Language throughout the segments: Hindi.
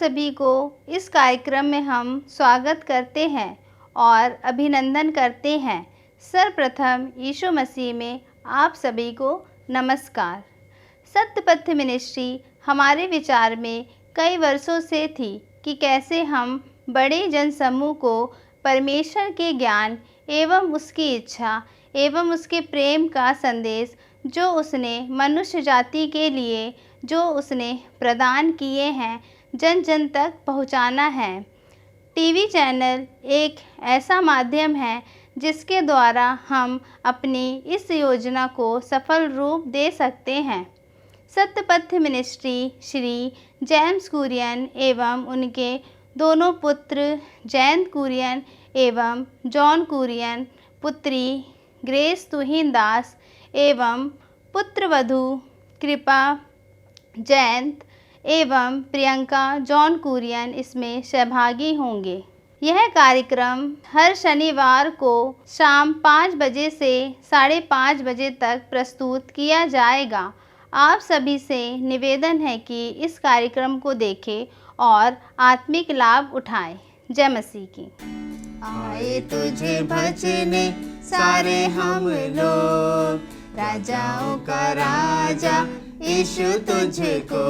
सभी को इस कार्यक्रम में हम स्वागत करते हैं और अभिनंदन करते हैं। सर्वप्रथम यीशु मसीह में आप सभी को नमस्कार। सत्यपथ मिनिस्ट्री हमारे विचार में कई वर्षों से थी कि कैसे हम बड़े जनसमूह को परमेश्वर के ज्ञान एवं उसकी इच्छा एवं उसके प्रेम का संदेश जो उसने मनुष्य जाति के लिए जो उसने प्रदान किए हैं जन जन तक पहुंचाना है। टीवी चैनल एक ऐसा माध्यम है जिसके द्वारा हम अपनी इस योजना को सफल रूप दे सकते हैं। सत्यपथ मिनिस्ट्री श्री जेम्स कुरियन एवं उनके दोनों पुत्र जयंत कुरियन एवं जॉन कुरियन, पुत्री ग्रेस तुहिन दास एवं पुत्रवधू कृपा जयंत एवं प्रियंका जॉन कुरियन इसमें सहभागी होंगे। यह कार्यक्रम हर शनिवार को शाम 5 बजे से 5:30 बजे तक प्रस्तुत किया जाएगा। आप सभी से निवेदन है कि इस कार्यक्रम को देखें और आत्मिक लाभ उठाएं। जय मसीह की। आए तुझे भजने सारे हम लोग, राजाओं का राजा यीशु तुझको।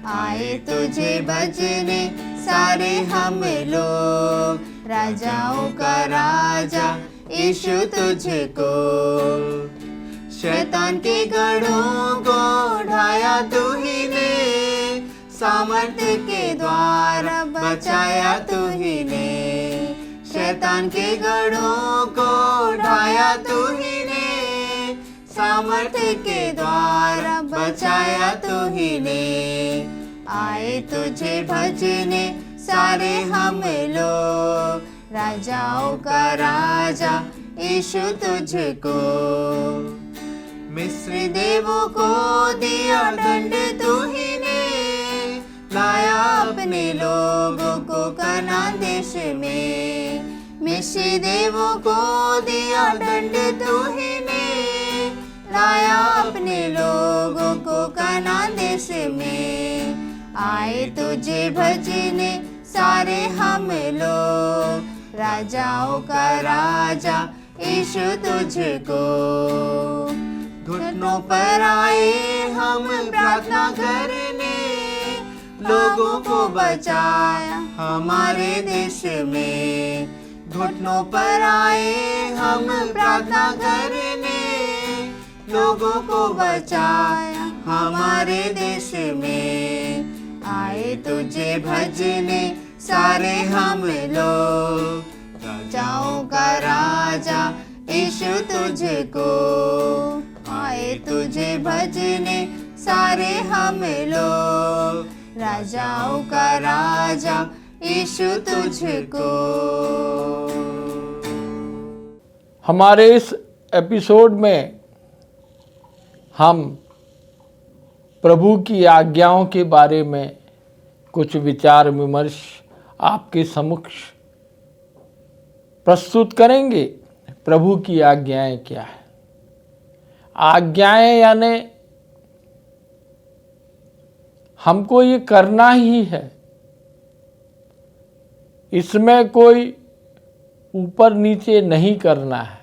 आए तुझे भजने सारे हम लोग, राजाओं का राजा यीशु तुझको। शैतान के गढ़ों को ढाया तू ही ने, सामर्थ्य के द्वारा बचाया तू ही ने। शैतान के गढ़ों को ढाया तू ही ने, सामर्थ्य के द्वारा बचाया तू ही ने। आए तुझे भजने सारे हम लोग, राजाओं का राजा यीशु तुझको। मिस्र देवों को दिया दंड तू ही ने, लाया अपने लोगों को कनान देश में। मिस्र देवों को दिया दंड तू ही ने, लाया अपने लोगों को कनान देश में। आए तुझे भजने सारे हम लोग, राजाओं का राजा यीशु तुझको। घुटनों पर आए हम प्रार्थना करने, लोगों को बचाया हमारे देश में। घुटनों पर आए हम प्रार्थना करने, लोगों को बचाया हमारे देश में। आए तुझे भजने सारे हम लोग, राजाओं का राजा यीशु तुझको। आए तुझे भजने सारे हम लोग, राजाओं का राजा यीशु तुझको। हमारे इस एपिसोड में हम प्रभु की आज्ञाओं के बारे में कुछ विचार विमर्श आपके समक्ष प्रस्तुत करेंगे। प्रभु की आज्ञाएं क्या है? आज्ञाएं यानी हमको ये करना ही है, इसमें कोई ऊपर नीचे नहीं करना है।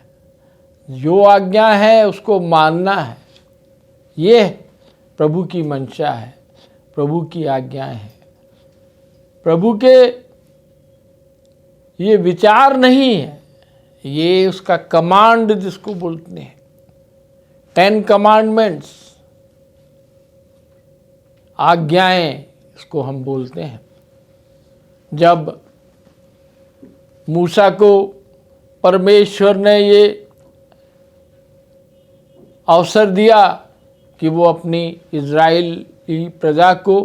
जो आज्ञा है उसको मानना है। ये प्रभु की मंशा है, प्रभु की आज्ञाएं हैं। प्रभु के ये विचार नहीं है, ये उसका कमांड जिसको बोलते हैं 10 कमांडमेंट्स, आज्ञाएं इसको हम बोलते हैं। जब मूसा को परमेश्वर ने ये अवसर दिया कि वो अपनी इज़राइली प्रजा को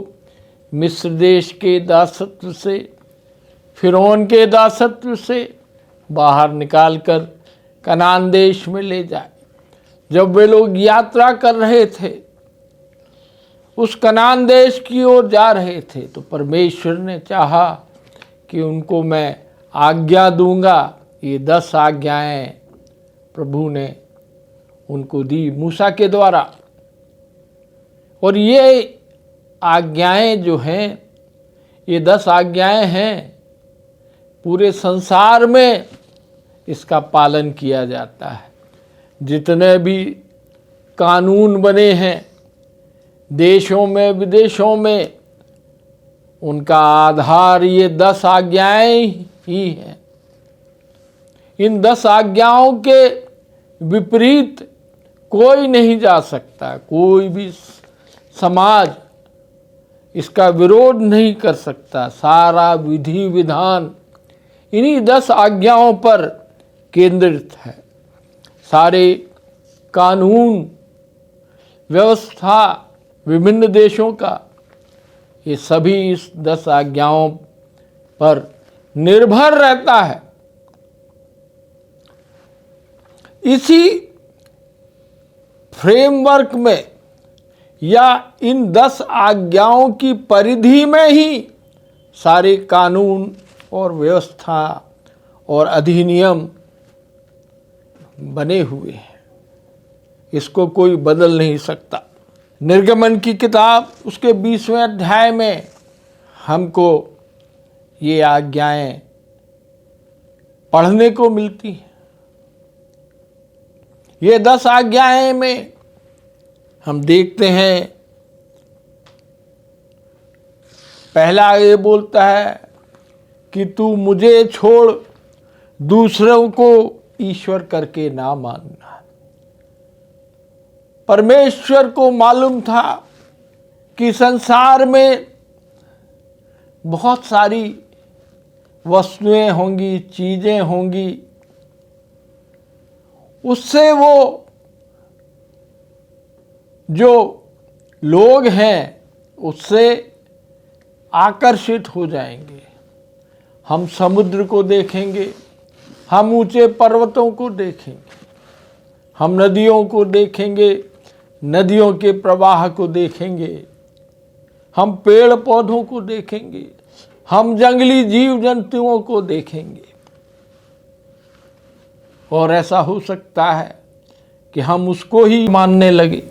मिस्र देश के दासत्व से, फिरौन के दासत्व से बाहर निकालकर कनान देश में ले जाए। जब वे लोग यात्रा कर रहे थे, उस कनान देश की ओर जा रहे थे, तो परमेश्वर ने चाहा कि उनको मैं आज्ञा दूंगा। ये 10 आज्ञाएं प्रभु ने उनको दी मूसा के द्वारा। और ये आज्ञाएं जो हैं, ये 10 आज्ञाएं हैं, पूरे संसार में इसका पालन किया जाता है। जितने भी कानून बने हैं देशों में विदेशों में, उनका आधार ये 10 आज्ञाएं ही हैं। इन 10 आज्ञाओं के विपरीत कोई नहीं जा सकता, कोई भी समाज इसका विरोध नहीं कर सकता। सारा विधि विधान इन्हीं 10 आज्ञाओं पर केंद्रित है। सारे कानून व्यवस्था विभिन्न देशों का, ये सभी इस 10 आज्ञाओं पर निर्भर रहता है। इसी फ्रेमवर्क में या इन 10 आज्ञाओं की परिधि में ही सारे कानून और व्यवस्था और अधिनियम बने हुए हैं। इसको कोई बदल नहीं सकता। निर्गमन की किताब उसके 20वें अध्याय में हमको ये आज्ञाएं पढ़ने को मिलती हैं। ये 10 आज्ञाएं में हम देखते हैं, पहला ये बोलता है कि तू मुझे छोड़ दूसरों को ईश्वर करके ना मानना। परमेश्वर को मालूम था कि संसार में बहुत सारी वस्तुएं होंगी, चीजें होंगी, उससे वो जो लोग हैं उससे आकर्षित हो जाएंगे। हम समुद्र को देखेंगे, हम ऊंचे पर्वतों को देखेंगे, हम नदियों को देखेंगे, नदियों के प्रवाह को देखेंगे, हम पेड़ पौधों को देखेंगे, हम जंगली जीव जंतुओं को देखेंगे। और ऐसा हो सकता है कि हम उसको ही मानने लगे।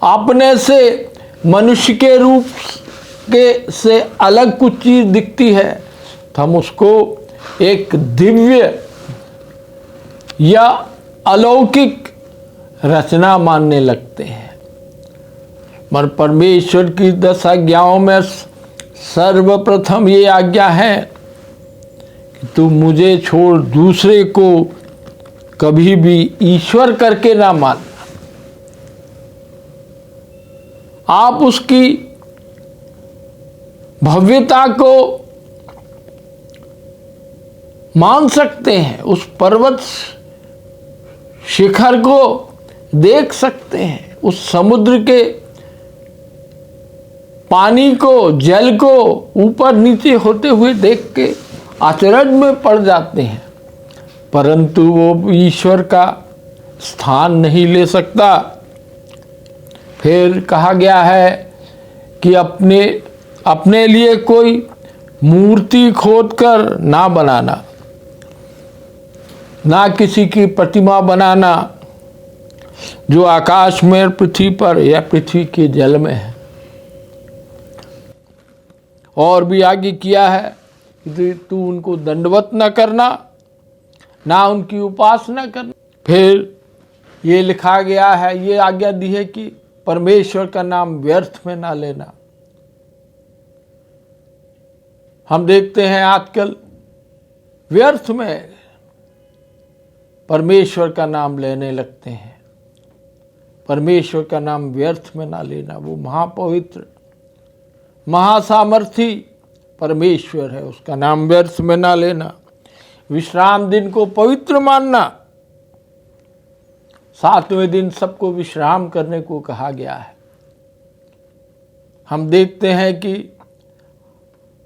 अपने से मनुष्य के रूप के से अलग कुछ चीज दिखती है तो हम उसको एक दिव्य या अलौकिक रचना मानने लगते हैं। मगर परमेश्वर की 10 आज्ञाओं में सर्वप्रथम ये आज्ञा है कि तू मुझे छोड़ दूसरे को कभी भी ईश्वर करके ना मानना। आप उसकी भव्यता को मान सकते हैं, उस पर्वत शिखर को देख सकते हैं, उस समुद्र के पानी को, जल को ऊपर नीचे होते हुए देख के आश्चर्य में पड़ जाते हैं, परंतु वो ईश्वर का स्थान नहीं ले सकता। फिर कहा गया है कि अपने लिए कोई मूर्ति खोदकर ना बनाना, ना किसी की प्रतिमा बनाना जो आकाश में, पृथ्वी पर या पृथ्वी के जल में है। और भी आगे किया है कि तू उनको दंडवत न करना, ना उनकी उपासना करना। फिर ये लिखा गया है, ये आज्ञा दी है कि परमेश्वर का नाम व्यर्थ में ना लेना। हम देखते हैं आजकल व्यर्थ में परमेश्वर का नाम लेने लगते हैं। परमेश्वर का नाम व्यर्थ में ना लेना। वो महापवित्र महासामर्थी परमेश्वर है, उसका नाम व्यर्थ में ना लेना। विश्राम दिन को पवित्र मानना। 7वें दिन सबको विश्राम करने को कहा गया है। हम देखते हैं कि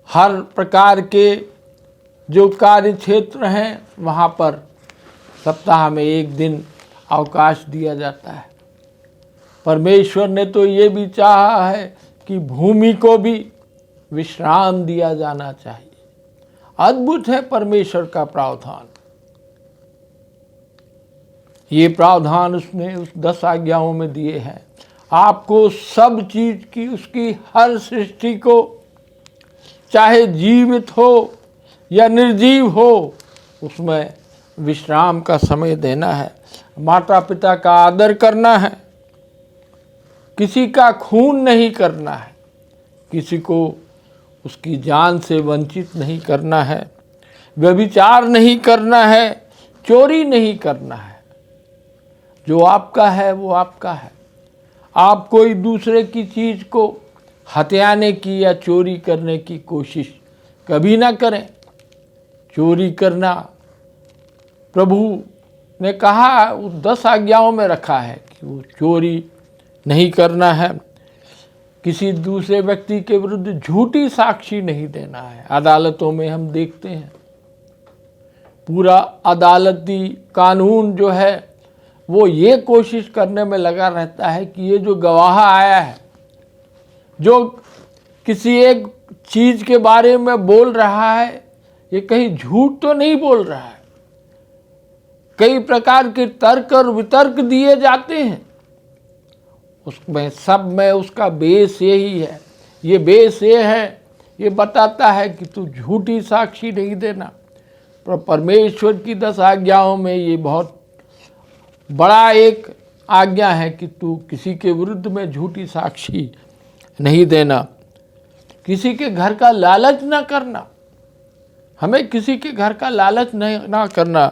हर प्रकार के जो कार्य क्षेत्र हैं वहाँ पर सप्ताह में एक दिन अवकाश दिया जाता है। परमेश्वर ने तो ये भी चाहा है कि भूमि को भी विश्राम दिया जाना चाहिए। अद्भुत है परमेश्वर का प्रावधान। ये प्रावधान उसने उस 10 आज्ञाओं में दिए हैं। आपको सब चीज की, उसकी हर सृष्टि को चाहे जीवित हो या निर्जीव हो, उसमें विश्राम का समय देना है, माता पिता का आदर करना है, किसी का खून नहीं करना है, किसी को उसकी जान से वंचित नहीं करना है, व्यभिचार नहीं करना है, चोरी नहीं करना है। जो आपका है वो आपका है। आप कोई दूसरे की चीज़ को हथियाने की या चोरी करने की कोशिश कभी ना करें। चोरी करना प्रभु ने कहा, उस 10 आज्ञाओं में रखा है कि वो चोरी नहीं करना है। किसी दूसरे व्यक्ति के विरुद्ध झूठी साक्षी नहीं देना है। अदालतों में हम देखते हैं पूरा अदालती कानून जो है वो ये कोशिश करने में लगा रहता है कि ये जो गवाह आया है, जो किसी एक चीज़ के बारे में बोल रहा है, ये कहीं झूठ तो नहीं बोल रहा है। कई प्रकार के तर्क और वितर्क दिए जाते हैं, उसमें सब में उसका बेस यही है। ये बेस ये है, ये बताता है कि तू झूठी साक्षी नहीं देना। परमेश्वर की 10 आज्ञाओं में ये बहुत बड़ा एक आज्ञा है कि तू किसी के विरुद्ध में झूठी साक्षी नहीं देना। किसी के घर का लालच ना करना, हमें किसी के घर का लालच ना करना,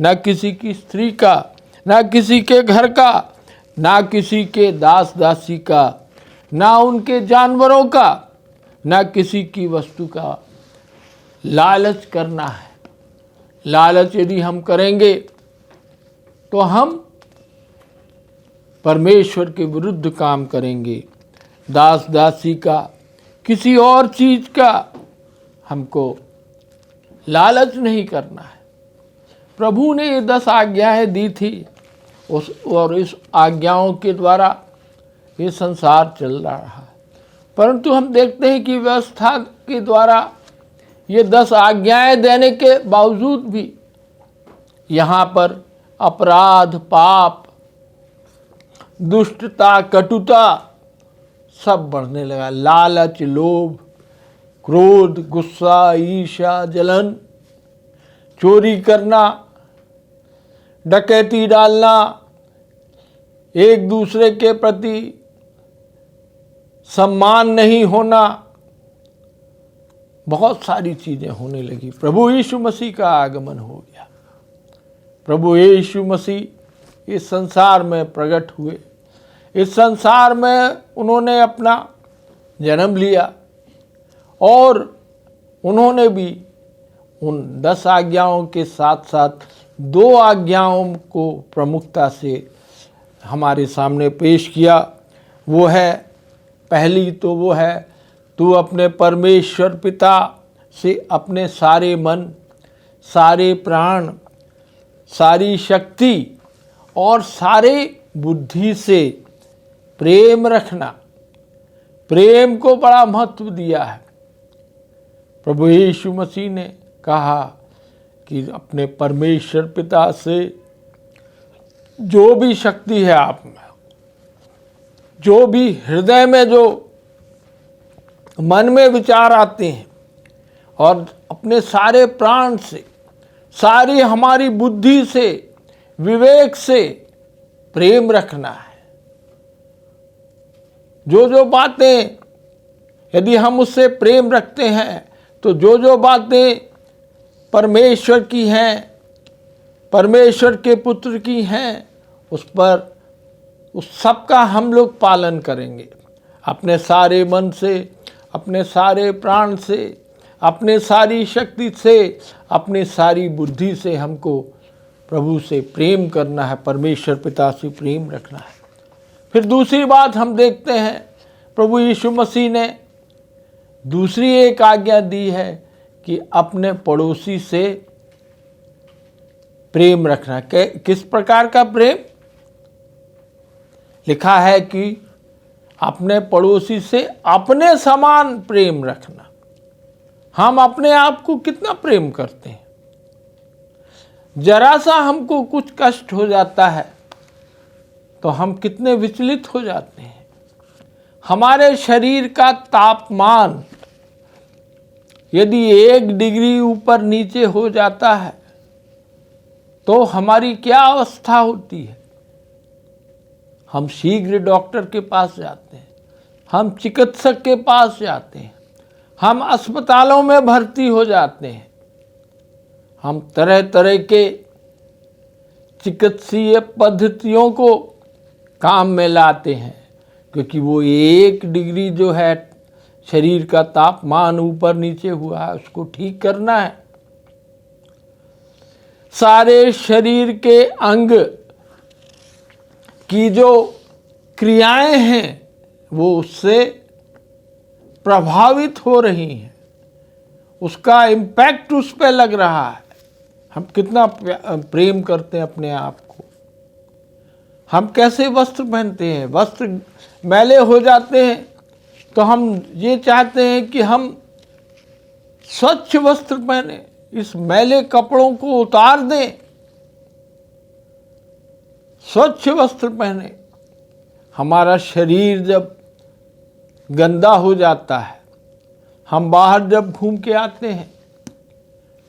ना किसी की स्त्री का, ना किसी के घर का, ना किसी के दास दासी का, ना उनके जानवरों का, ना किसी की वस्तु का लालच करना है। लालच यदि हम करेंगे तो हम परमेश्वर के विरुद्ध काम करेंगे। दास दासी का, किसी और चीज़ का हमको लालच नहीं करना है। प्रभु ने ये 10 आज्ञाएं दी थी और इस आज्ञाओं के द्वारा ये संसार चल रहा है। परंतु हम देखते हैं कि व्यवस्था के द्वारा ये 10 आज्ञाएं देने के बावजूद भी यहाँ पर अपराध, पाप, दुष्टता, कटुता सब बढ़ने लगा। लालच, लोभ, क्रोध, गुस्सा, ईर्ष्या, जलन, चोरी करना, डकैती डालना, एक दूसरे के प्रति सम्मान नहीं होना, बहुत सारी चीज़ें होने लगी। प्रभु यीशु मसीह का आगमन हो गया। प्रभु यीशु मसीह इस संसार में प्रकट हुए। इस संसार में उन्होंने अपना जन्म लिया और उन्होंने भी उन 10 आज्ञाओं के साथ साथ 2 आज्ञाओं को प्रमुखता से हमारे सामने पेश किया। वो है, पहली तो वो है, तू अपने परमेश्वर पिता से अपने सारे मन, सारे प्राण, सारी शक्ति और सारे बुद्धि से प्रेम रखना। प्रेम को बड़ा महत्व दिया है। प्रभु यीशु मसीह ने कहा कि अपने परमेश्वर पिता से जो भी शक्ति है आप में, जो भी हृदय में, जो मन में विचार आते हैं, और अपने सारे प्राण से, सारी हमारी बुद्धि से, विवेक से प्रेम रखना है। जो बातें यदि हम उससे प्रेम रखते हैं तो जो बातें परमेश्वर की हैं, परमेश्वर के पुत्र की हैं, उस सब का हम लोग पालन करेंगे। अपने सारे मन से, अपने सारे प्राण से, अपने सारी शक्ति से, अपने सारी बुद्धि से हमको प्रभु से प्रेम करना है, परमेश्वर पिता से प्रेम रखना है। फिर दूसरी बात हम देखते हैं, प्रभु यीशु मसीह ने दूसरी एक आज्ञा दी है कि अपने पड़ोसी से प्रेम रखना। किस प्रकार का प्रेम? लिखा है कि अपने पड़ोसी से अपने समान प्रेम रखना। हम अपने आप को कितना प्रेम करते हैं? जरा सा हमको कुछ कष्ट हो जाता है तो हम कितने विचलित हो जाते हैं। हमारे शरीर का तापमान यदि 1 डिग्री ऊपर नीचे हो जाता है तो हमारी क्या अवस्था होती है। हम शीघ्र डॉक्टर के पास जाते हैं, हम चिकित्सक के पास जाते हैं, हम अस्पतालों में भर्ती हो जाते हैं, हम तरह तरह के चिकित्सीय पद्धतियों को काम में लाते हैं, क्योंकि वो 1 डिग्री जो है शरीर का तापमान ऊपर नीचे हुआ है उसको ठीक करना है। सारे शरीर के अंग की जो क्रियाएं हैं वो उससे प्रभावित हो रही हैं, उसका इम्पैक्ट उस पर लग रहा है। हम कितना प्रेम करते हैं अपने आप को। हम कैसे वस्त्र पहनते हैं, वस्त्र मैले हो जाते हैं तो हम ये चाहते हैं कि हम स्वच्छ वस्त्र पहने, इस मैले कपड़ों को उतार दें, स्वच्छ वस्त्र पहने। हमारा शरीर जब गंदा हो जाता है, हम बाहर जब घूम के आते हैं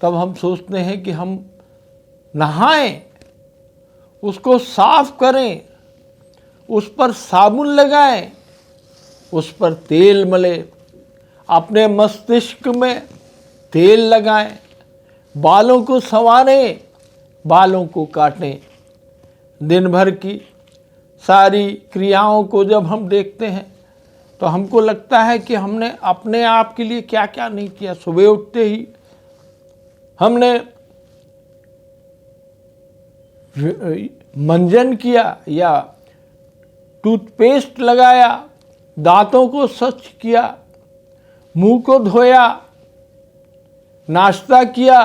तब हम सोचते हैं कि हम नहाएं, उसको साफ करें, उस पर साबुन लगाएं, उस पर तेल मलें, अपने मस्तिष्क में तेल लगाएं, बालों को संवारें, बालों को काटें। दिन भर की सारी क्रियाओं को जब हम देखते हैं तो हमको लगता है कि हमने अपने आप के लिए क्या क्या नहीं किया। सुबह उठते ही हमने मंजन किया या टूथपेस्ट लगाया, दांतों को स्वच्छ किया, मुंह को धोया, नाश्ता किया,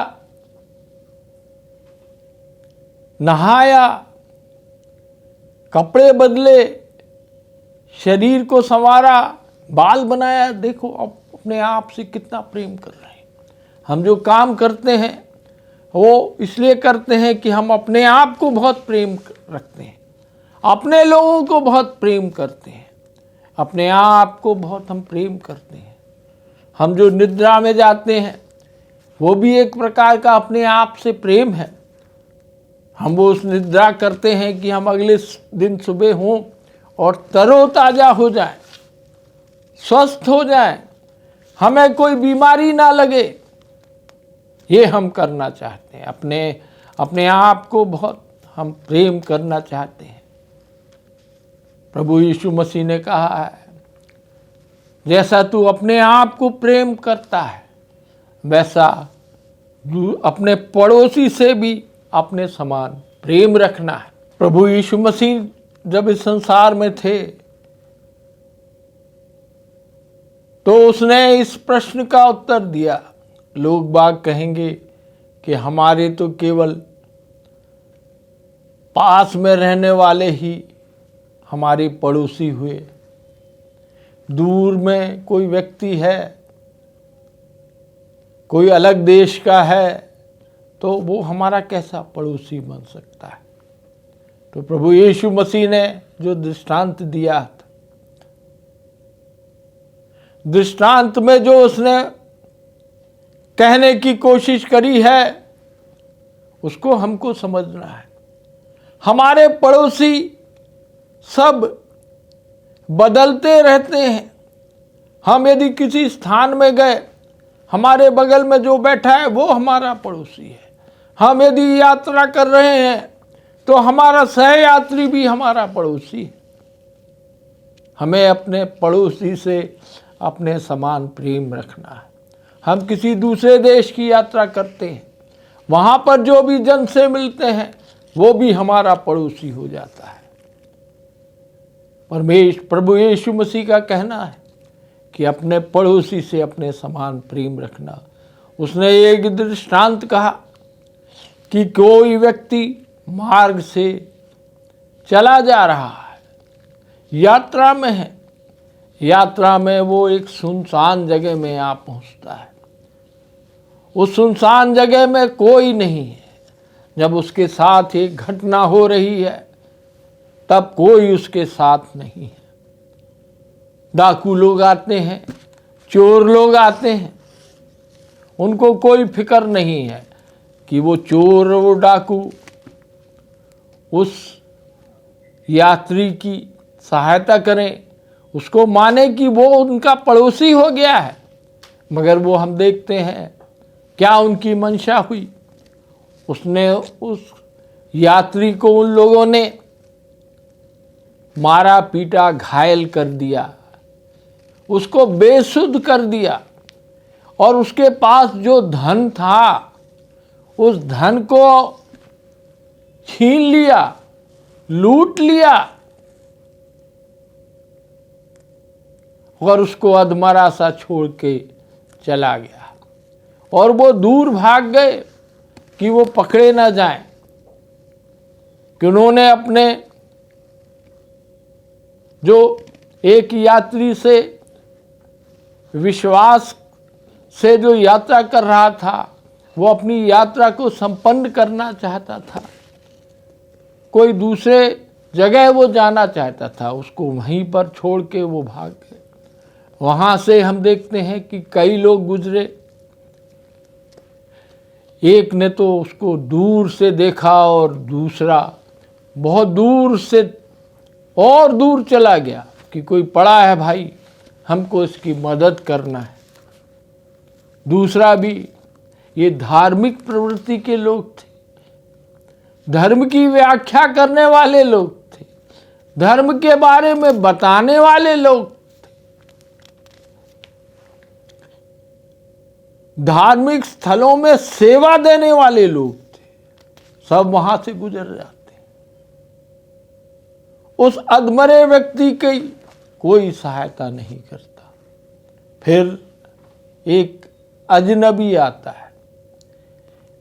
नहाया, कपड़े बदले, शरीर को संवारा, बाल बनाया। देखो अब अपने आप से कितना प्रेम कर रहे हैं। हम जो काम करते हैं वो इसलिए करते हैं कि हम अपने आप को बहुत प्रेम रखते हैं, अपने लोगों को बहुत प्रेम करते हैं, अपने आप को बहुत हम प्रेम करते हैं। हम जो निद्रा में जाते हैं वो भी एक प्रकार का अपने आप से प्रेम है। हम वो उस निद्रा करते हैं कि हम अगले दिन सुबह हों और तरोताज़ा हो जाएं, स्वस्थ हो जाएं, हमें कोई बीमारी ना लगे। ये हम करना चाहते हैं। अपने आप को बहुत हम प्रेम करना चाहते हैं। प्रभु यीशु मसीह ने कहा है, जैसा तू अपने आप को प्रेम करता है वैसा अपने पड़ोसी से भी अपने समान प्रेम रखना है। प्रभु यीशु मसीह जब इस संसार में थे तो उसने इस प्रश्न का उत्तर दिया। लोग बाग कहेंगे कि हमारे तो केवल पास में रहने वाले ही हमारे पड़ोसी हुए, दूर में कोई व्यक्ति है, कोई अलग देश का है तो वो हमारा कैसा पड़ोसी बन सकता है। तो प्रभु यीशु मसीह ने जो दृष्टांत दिया था, दृष्टांत में जो उसने कहने की कोशिश करी है उसको हमको समझना है। हमारे पड़ोसी सब बदलते रहते हैं। हम यदि किसी स्थान में गए, हमारे बगल में जो बैठा है वो हमारा पड़ोसी है। हम यदि यात्रा कर रहे हैं तो हमारा सहयात्री भी हमारा पड़ोसी है। हमें अपने पड़ोसी से अपने समान प्रेम रखना है। हम किसी दूसरे देश की यात्रा करते हैं, वहाँ पर जो भी जन से मिलते हैं वो भी हमारा पड़ोसी हो जाता है। प्रभु यीशु मसीह का कहना है कि अपने पड़ोसी से अपने समान प्रेम रखना। उसने एक दृष्टांत कहा कि कोई व्यक्ति मार्ग से चला जा रहा है, यात्रा में है, यात्रा में वो एक सुनसान जगह में आ पहुंचता है। उस सुनसान जगह में कोई नहीं है। जब उसके साथ एक घटना हो रही है तब कोई उसके साथ नहीं है। डाकू लोग आते हैं, चोर लोग आते हैं, उनको कोई फिक्र नहीं है कि वो चोर और डाकू उस यात्री की सहायता करें, उसको माने कि वो उनका पड़ोसी हो गया है। मगर वो हम देखते हैं क्या उनकी मंशा हुई। उसने उस यात्री को उन लोगों ने मारा पीटा, घायल कर दिया, उसको बेसुध कर दिया, और उसके पास जो धन था उस धन को छीन लिया, लूट लिया और उसको अधमरा सा छोड़ के चला गया। और वो दूर भाग गए कि वो पकड़े ना जाएं, कि उन्होंने अपने जो एक यात्री से विश्वास से जो यात्रा कर रहा था, वो अपनी यात्रा को संपन्न करना चाहता था, कोई दूसरे जगह वो जाना चाहता था, उसको वहीं पर छोड़ के वो भाग गए। वहाँ से हम देखते हैं कि कई लोग गुजरे। एक ने तो उसको दूर से देखा और दूसरा बहुत दूर से और दूर चला गया कि कोई पड़ा है भाई, हमको इसकी मदद करना है। दूसरा भी, ये धार्मिक प्रवृत्ति के लोग थे, धर्म की व्याख्या करने वाले लोग थे, धर्म के बारे में बताने वाले लोग थे, धार्मिक स्थलों में सेवा देने वाले लोग थे, सब वहां से गुजर जाते। उस अधमरे व्यक्ति की कोई सहायता नहीं करता। फिर एक अजनबी आता है,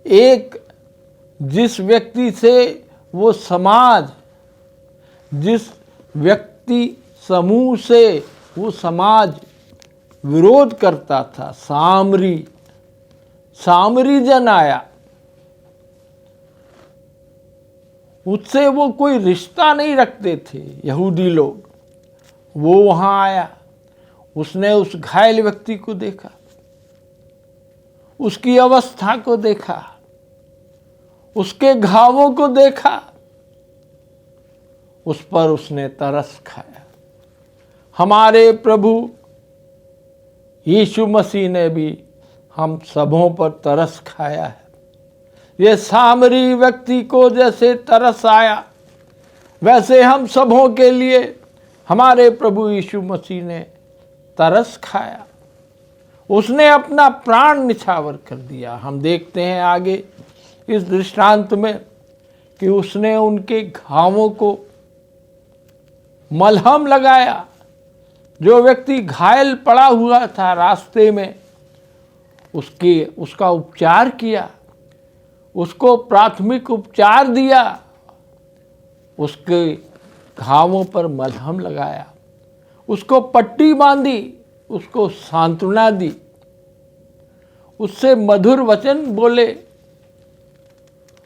एक जिस व्यक्ति से वो समाज, जिस व्यक्ति समूह से वो समाज विरोध करता था, सामरी जन आया, उससे वो कोई रिश्ता नहीं रखते थे यहूदी लोग। वो वहाँ आया, उसने उस घायल व्यक्ति को देखा, उसकी अवस्था को देखा, उसके घावों को देखा, उस पर उसने तरस खाया। हमारे प्रभु यीशु मसीह ने भी हम सबों पर तरस खाया है। ये सामरी व्यक्ति को जैसे तरस आया, वैसे हम सबों के लिए हमारे प्रभु यीशु मसीह ने तरस खाया। उसने अपना प्राण निछावर कर दिया। हम देखते हैं आगे इस दृष्टांत में कि उसने उनके घावों को मलहम लगाया। जो व्यक्ति घायल पड़ा हुआ था रास्ते में, उसका उपचार किया, उसको प्राथमिक उपचार दिया, उसके घावों पर मलहम लगाया, उसको पट्टी बांधी, उसको सांत्वना दी, उससे मधुर वचन बोले,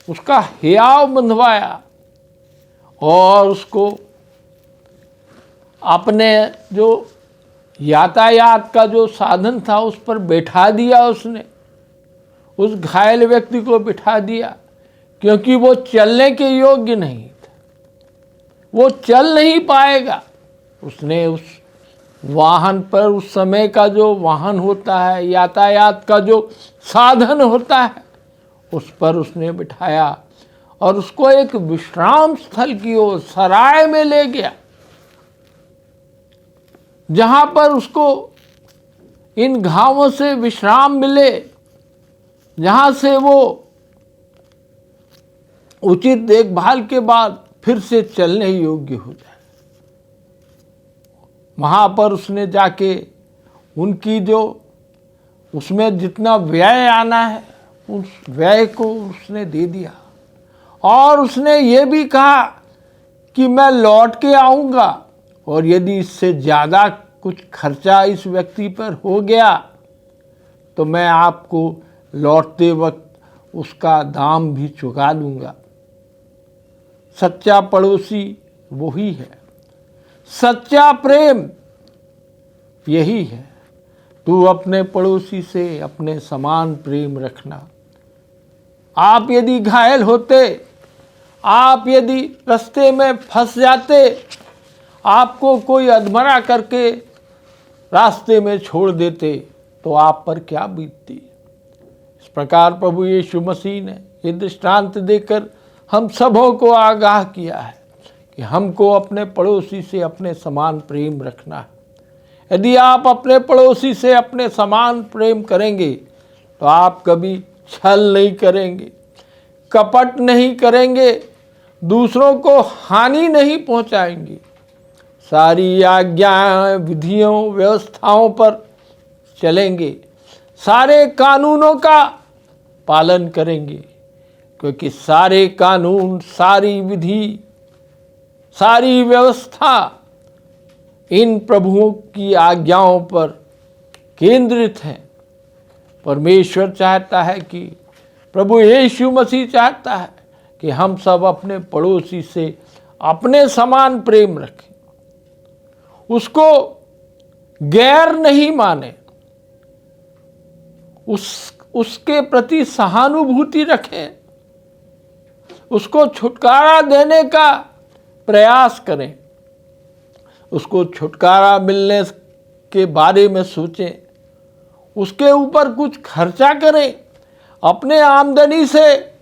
उसका हियाव बंधवाया और उसको अपने जो यातायात का जो साधन था उस पर बैठा दिया। उसने उस घायल व्यक्ति को बिठा दिया, क्योंकि वो चलने के योग्य नहीं था, वो चल नहीं पाएगा। उसने उस वाहन पर, उस समय का जो वाहन होता है, यातायात का जो साधन होता है, उस पर उसने बिठाया और उसको एक विश्राम स्थल की ओर सराय में ले गया, जहां पर उसको इन घावों से विश्राम मिले, जहां से वो उचित देखभाल के बाद फिर से चलने योग्य हो जाए। वहां पर उसने जाके उनकी जो उसमें जितना व्यय आना है उस व्यय को उसने दे दिया, और उसने ये भी कहा कि मैं लौट के आऊँगा, और यदि इससे ज़्यादा कुछ खर्चा इस व्यक्ति पर हो गया तो मैं आपको लौटते वक्त उसका दाम भी चुका दूंगा। सच्चा पड़ोसी वही है, सच्चा प्रेम यही है। तू अपने पड़ोसी से अपने समान प्रेम रखना। आप यदि घायल होते, आप यदि रास्ते में फंस जाते, आपको कोई अधमरा करके रास्ते में छोड़ देते, तो आप पर क्या बीतती। इस प्रकार प्रभु यीशु मसीह ने ये दृष्टांत देकर हम सबों को आगाह किया है कि हमको अपने पड़ोसी से अपने समान प्रेम रखना है। यदि आप अपने पड़ोसी से अपने समान प्रेम करेंगे तो आप कभी छल नहीं करेंगे, कपट नहीं करेंगे, दूसरों को हानि नहीं पहुंचाएंगे, सारी आज्ञाएं, विधियों, व्यवस्थाओं पर चलेंगे, सारे कानूनों का पालन करेंगे, क्योंकि सारे कानून, सारी विधि, सारी व्यवस्था इन प्रभुओं की आज्ञाओं पर केंद्रित है। परमेश्वर चाहता है कि, प्रभु यीशु मसीह चाहता है कि हम सब अपने पड़ोसी से अपने समान प्रेम रखें, उसको गैर नहीं माने, उसके प्रति सहानुभूति रखें, उसको छुटकारा देने का प्रयास करें, उसको छुटकारा मिलने के बारे में सोचें, उसके ऊपर कुछ खर्चा करें, अपने आमदनी से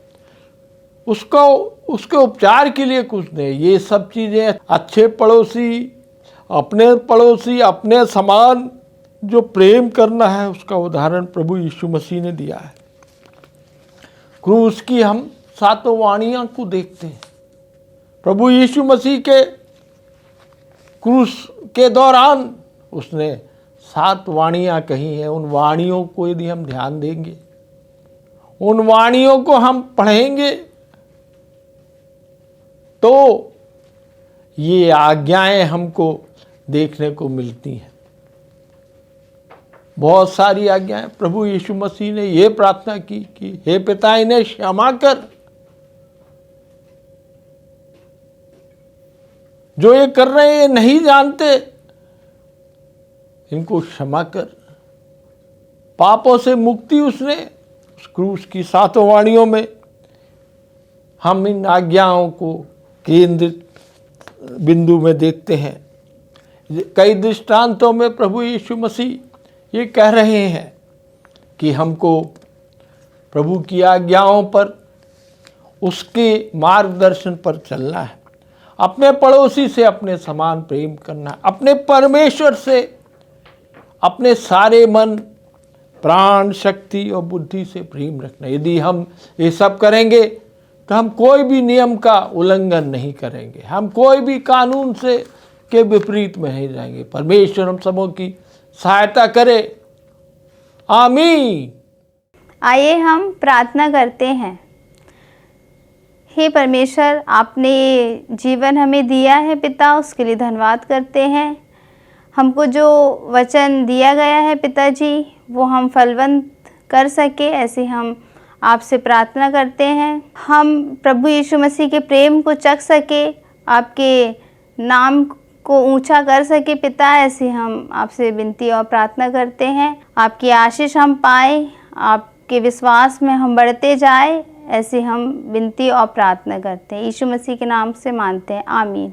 उसको उसके उपचार के लिए कुछ दें। ये सब चीज़ें अच्छे पड़ोसी, अपने समान जो प्रेम करना है, उसका उदाहरण प्रभु यीशु मसीह ने दिया है। क्रूस की हम 7 वाणियाँ को देखते हैं। प्रभु यीशु मसीह के क्रूस के दौरान उसने 7 वाणियाँ कही हैं। उन वाणियों को यदि हम ध्यान देंगे, उन वाणियों को हम पढ़ेंगे, तो ये आज्ञाएं हमको देखने को मिलती हैं। बहुत सारी आज्ञाएं। प्रभु यीशु मसीह ने ये प्रार्थना की कि हे पिता, इन्हें क्षमा कर, जो ये कर रहे हैं ये नहीं जानते, इनको क्षमा कर। पापों से मुक्ति उसने उस क्रूस की 7 वाणियों में हम इन आज्ञाओं को केंद्रित बिंदु में देखते हैं। कई दृष्टांतों में प्रभु यीशु मसीह ये कह रहे हैं कि हमको प्रभु की आज्ञाओं पर, उसके मार्गदर्शन पर चलना है, अपने पड़ोसी से अपने समान प्रेम करना है, अपने परमेश्वर से अपने सारे मन, प्राण, शक्ति और बुद्धि से प्रेम रखना। यदि हम ये सब करेंगे तो हम कोई भी नियम का उल्लंघन नहीं करेंगे, हम कोई भी कानून से के विपरीत में नहीं जाएंगे। परमेश्वर हम सबों की सहायता करे। आमीन। आइए हम प्रार्थना करते हैं। हे परमेश्वर, आपने ये जीवन हमें दिया है पिता, उसके लिए धन्यवाद करते हैं। हमको जो वचन दिया गया है पिताजी, वो हम फलवंत कर सके, ऐसे हम आपसे प्रार्थना करते हैं। हम प्रभु यीशु मसीह के प्रेम को चख सके, आपके नाम को ऊंचा कर सके पिता, ऐसे हम आपसे विनती और प्रार्थना करते हैं। आपकी आशीष हम पाएँ, आपके विश्वास में हम बढ़ते जाए, ऐसे हम विनती और प्रार्थना करते हैं। यीशु मसीह के नाम से मांगते हैं, आमीन।